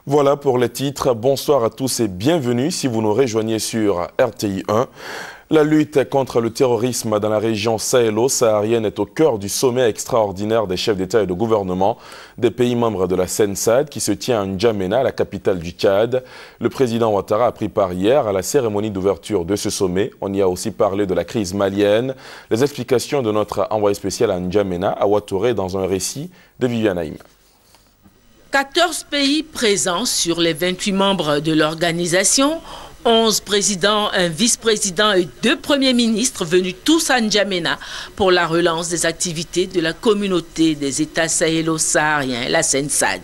Voilà pour les titres. Bonsoir à tous et bienvenue si vous nous rejoignez sur RTI 1. La lutte contre le terrorisme dans la région sahélo-saharienne est au cœur du sommet extraordinaire des chefs d'État et de gouvernement des pays membres de la CENSAD qui se tient à N'Djamena, la capitale du Tchad. Le président Ouattara a pris part hier à la cérémonie d'ouverture de ce sommet. On y a aussi parlé de la crise malienne. Les explications de notre envoyé spécial à N'Djamena, à Ouattara, dans un récit de Viviane Haïm. 14 pays présents sur les 28 membres de l'organisation, 11 présidents, un vice-président et 2 premiers ministres venus tous à N'Djamena pour la relance des activités de la communauté des États sahélo-sahariens, la CENSAD.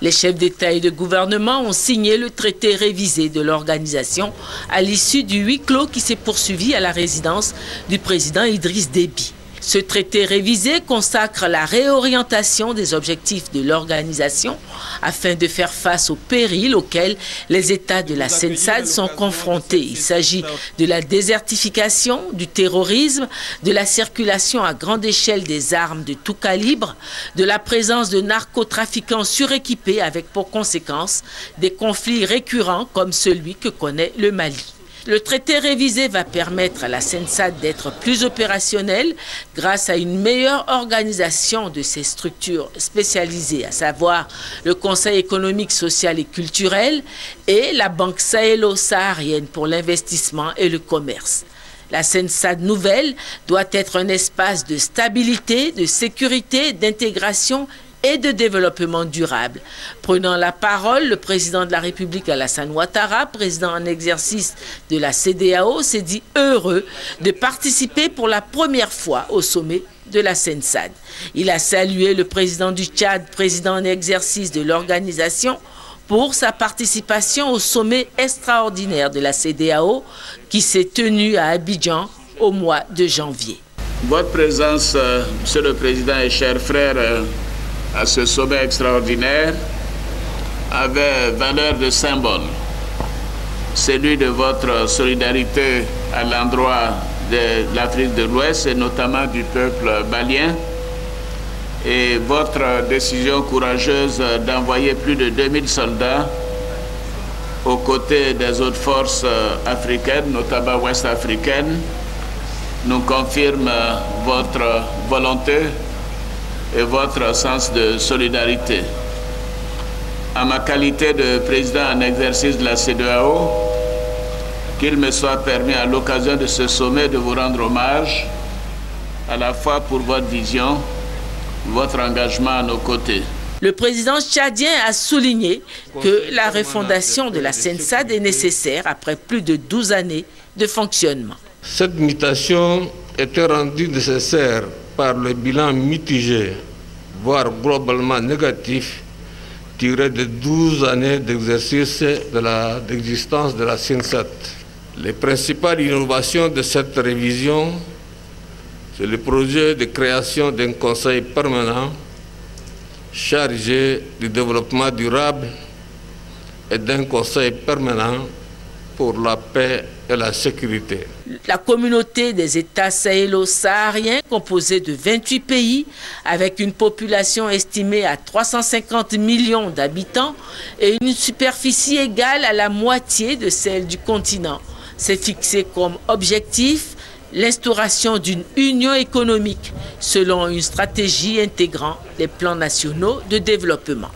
Les chefs d'État et de gouvernement ont signé le traité révisé de l'organisation à l'issue du huis clos qui s'est poursuivi à la résidence du président Idriss Déby. Ce traité révisé consacre la réorientation des objectifs de l'organisation afin de faire face aux périls auxquels les États de la CENSAD sont confrontés. Il s'agit de la désertification, du terrorisme, de la circulation à grande échelle des armes de tout calibre, de la présence de narcotrafiquants suréquipés avec pour conséquence des conflits récurrents comme celui que connaît le Mali. Le traité révisé va permettre à la CENSAD d'être plus opérationnelle grâce à une meilleure organisation de ses structures spécialisées, à savoir le Conseil économique, social et culturel et la Banque sahélo-saharienne pour l'investissement et le commerce. La CENSAD nouvelle doit être un espace de stabilité, de sécurité, d'intégration et de développement durable. Prenant la parole, le président de la République Alassane Ouattara, président en exercice de la CEDEAO, s'est dit heureux de participer pour la première fois au sommet de la CENSAD. Il a salué le président du Tchad, président en exercice de l'organisation, pour sa participation au sommet extraordinaire de la CEDEAO qui s'est tenu à Abidjan au mois de janvier. Votre présence, Monsieur le Président et chers frères, à ce sommet extraordinaire avait valeur de symbole, celui de votre solidarité à l'endroit de l'Afrique de l'Ouest et notamment du peuple malien et votre décision courageuse d'envoyer plus de 2000 soldats aux côtés des autres forces africaines, notamment ouest-africaines, nous confirme votre volonté et votre sens de solidarité. En ma qualité de président en exercice de la CEDEAO, qu'il me soit permis à l'occasion de ce sommet de vous rendre hommage, à la fois pour votre vision, votre engagement à nos côtés. Le président tchadien a souligné que la refondation de la CENSAD est nécessaire après plus de 12 années de fonctionnement. Cette mutation était rendue nécessaire par le bilan mitigé, voire globalement négatif, tiré de 12 années d'exercice d'existence de la CENSAD. Les principales innovations de cette révision, c'est le projet de création d'un conseil permanent chargé du développement durable et d'un conseil permanent pour la paix et la sécurité. La communauté des États sahélo-sahariens, composée de 28 pays, avec une population estimée à 350 millions d'habitants et une superficie égale à la moitié de celle du continent, s'est fixé comme objectif l'instauration d'une union économique selon une stratégie intégrant les plans nationaux de développement.